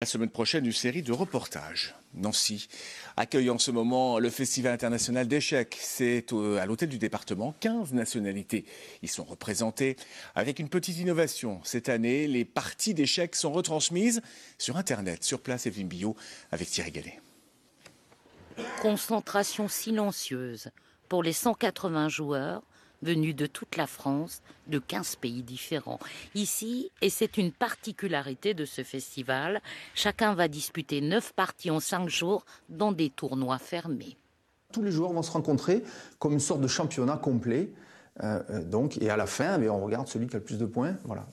La semaine prochaine, une série de reportages. Nancy accueille en ce moment le Festival international d'échecs. C'est à l'hôtel du département. 15 nationalités y sont représentées. Avec une petite innovation, cette année, les parties d'échecs sont retransmises sur Internet. Sur place, Evelyne Billot avec Thierry Gallet. Concentration silencieuse pour les 180 joueurs venus de toute la France, de 15 pays différents. Ici, et c'est une particularité de ce festival, chacun va disputer 9 parties en 5 jours dans des tournois fermés. Tous les joueurs vont se rencontrer comme une sorte de championnat complet. Et à la fin, on regarde celui qui a le plus de points. Voilà.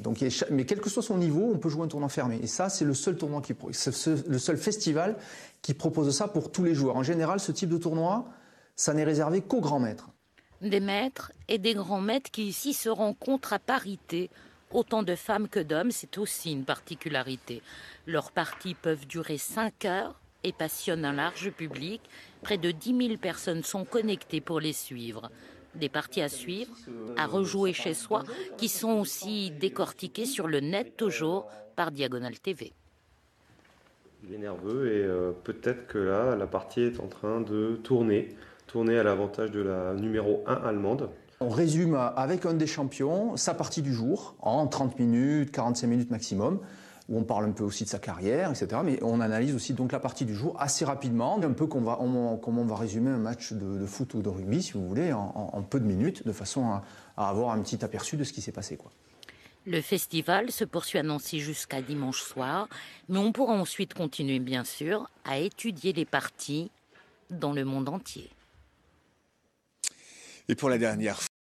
Mais quel que soit son niveau, on peut jouer un tournoi fermé. Et ça, c'est le seul tournoi le seul festival qui propose ça pour tous les joueurs. En général, ce type de tournoi, ça n'est réservé qu'aux grands maîtres. Des maîtres et des grands maîtres qui ici se rencontrent à parité. Autant de femmes que d'hommes, c'est aussi une particularité. Leurs parties peuvent durer 5 heures et passionnent un large public. Près de 10 000 personnes sont connectées pour les suivre. Des parties à suivre, à rejouer chez soi, qui sont aussi décortiquées sur le net toujours par Diagonale TV. Il est nerveux et peut-être que là, la partie est en train de tourner à l'avantage de la numéro 1 allemande. On résume avec un des champions sa partie du jour en 30 minutes, 45 minutes maximum, où on parle un peu aussi de sa carrière, etc. Mais on analyse aussi donc la partie du jour assez rapidement, un peu comme on va résumer un match de foot ou de rugby, si vous voulez, en peu de minutes, de façon à avoir un petit aperçu de ce qui s'est passé, quoi. Le festival se poursuit à Nancy jusqu'à dimanche soir, mais on pourra ensuite continuer, bien sûr, à étudier les parties dans le monde entier. Et pour la dernière